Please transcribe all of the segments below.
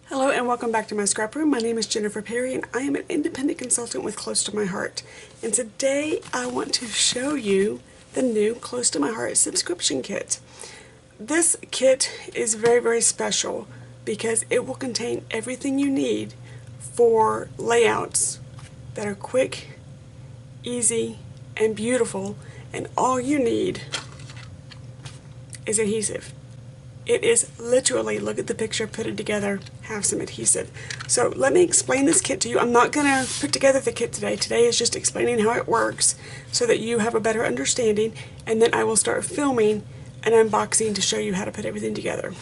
Hello and welcome back to my scrap room. My name is Jennifer Perry and I am an independent consultant with Close to My Heart. And today I want to show you the new Close to My Heart subscription kit. This kit is very special because it will contain everything you need for layouts that are quick, easy, and beautiful, and all you need is adhesive. It is literally, look at the picture, put it together, have some adhesive. So let me explain this kit to you. I'm not going to put together the kit today. Today is just explaining how it works so that you have a better understanding, and then I will start filming an unboxing to show you how to put everything together.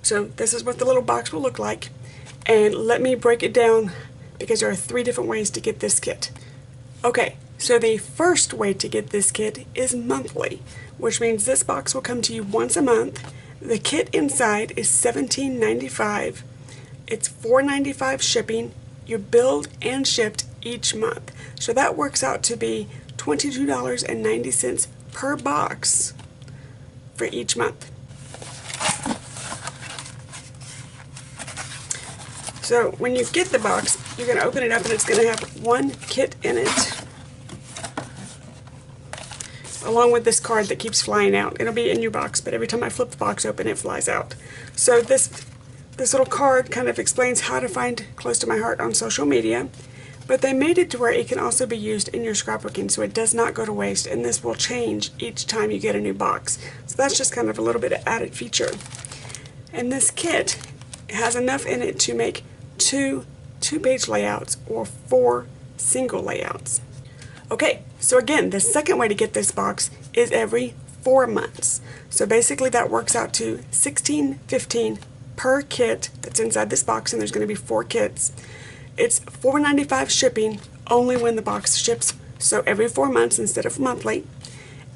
So this is what the little box will look like, and let me break it down because there are 3 different ways to get this kit. Okay, so the first way to get this kit is monthly, which means this box will come to you once a month. The kit inside is $17.95. It's $4.95 shipping. You're billed and shipped each month. So that works out to be $22.90 per box for each month. So when you get the box, you're going to open it up and it's going to have one kit in it, along with this card that keeps flying out. It'll be in your box, but every time I flip the box open, it flies out. So this little card kind of explains how to find Close to My Heart on social media, but they made it to where it can also be used in your scrapbooking, so it does not go to waste, and this will change each time you get a new box. So that's just kind of a little bit of added feature. And this kit has enough in it to make 2 two-page layouts or 4 single layouts. Okay, so again, the second way to get this box is every 4 months. So basically that works out to $16.15 per kit that's inside this box, and there's going to be 4 kits. It's $4.95 shipping only when the box ships, so every 4 months instead of monthly.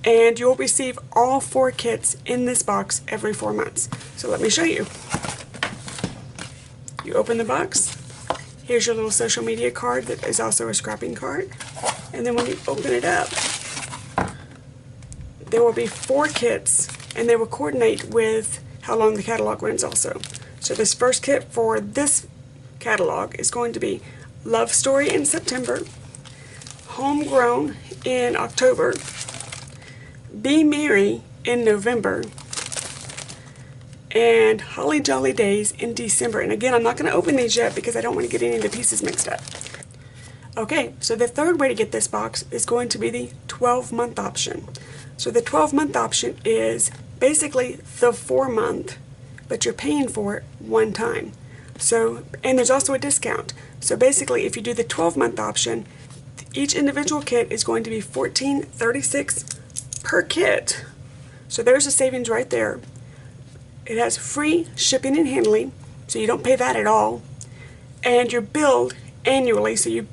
And you'll receive all 4 kits in this box every 4 months. So let me show you. You open the box. Here's your little social media card that is also a scrapping card. And then when you open it up, there will be 4 kits, and they will coordinate with how long the catalog runs also. So this first kit for this catalog is going to be Love Story in September, Homegrown in October, Be Merry in November, and Holly Jolly Days in December. And again, I'm not going to open these yet because I don't want to get any of the pieces mixed up. Okay, so the third way to get this box is going to be the 12-month option. So the 12-month option is basically the 4-month, but you're paying for it one time. So, and there's also a discount. So basically, if you do the 12-month option, each individual kit is going to be $14.36 per kit. So there's a savings right there. It has free shipping and handling, so you don't pay that at all. And you're billed annually, so you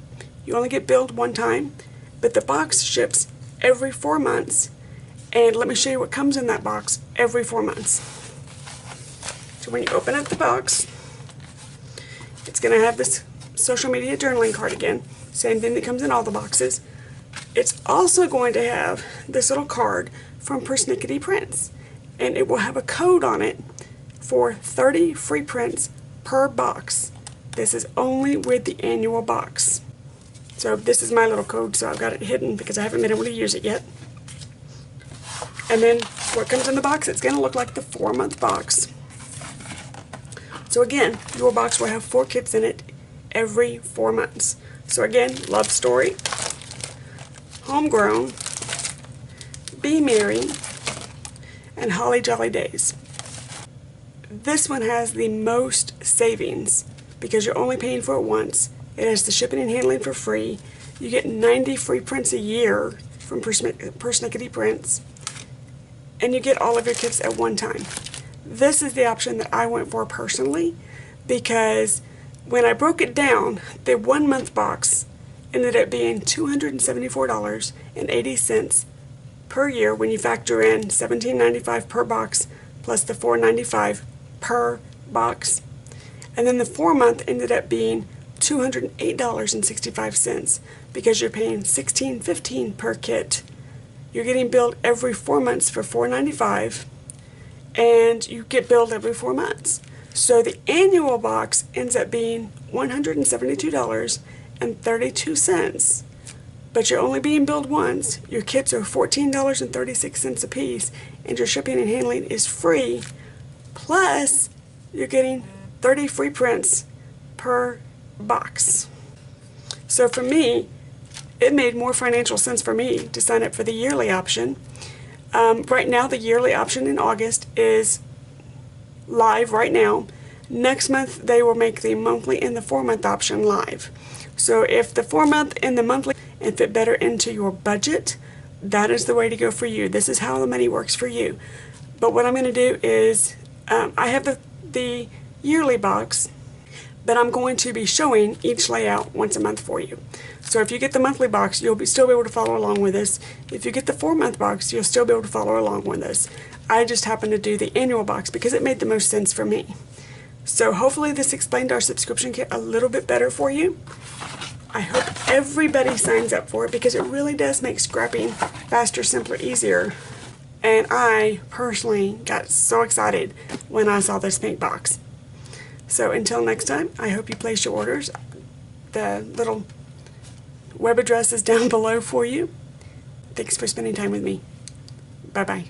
only get billed one time, but the box ships every 4 months. And let me show you what comes in that box every 4 months. So when you open up the box, it's going to have this social media journaling card again. Same thing that comes in all the boxes. It's also going to have this little card from Persnickety Prints, and it will have a code on it for 30 free prints per box. This is only with the annual box. So this is my little code, so I've got it hidden because I haven't been able to use it yet. And then what comes in the box, it's going to look like the 4-month box. So again, your box will have 4 kits in it every 4 months. So again, Love Story, Homegrown, Be Merry, and Holly Jolly Days. This one has the most savings because you're only paying for it once. It has the shipping and handling for free. You get 90 free prints a year from Persnickety Prints, and you get all of your kits at one time. This is the option that I went for personally because when I broke it down, the 1-month box ended up being $274.80 per year when you factor in $17.95 per box plus the $4.95 per box. And then the 4-month ended up being $208.65 because you're paying $16.15 per kit. You're getting billed every 4 months for $4.95, and you get billed every 4 months. So the annual box ends up being $172.32. But you're only being billed once. Your kits are $14.36 a piece, and your shipping and handling is free. Plus, you're getting 30 free prints per box. So for me, it made more financial sense for me to sign up for the yearly option. Right now, the yearly option in August is live right now. Next month, they will make the monthly and the 4-month option live. So if the 4-month and the monthly fit better into your budget, that is the way to go for you. This is how the money works for you. But what I'm going to do is, I have the yearly box, but I'm going to be showing each layout once a month for you. So if you get the monthly box, you'll still be able to follow along with this. If you get the 4-month box, you'll still be able to follow along with this. I just happen to do the annual box because it made the most sense for me. So hopefully this explained our subscription kit a little bit better for you. I hope everybody signs up for it because it really does make scrapping faster, simpler, easier. And I personally got so excited when I saw this pink box. So until next time, I hope you place your orders. The little web address is down below for you. Thanks for spending time with me. Bye-bye.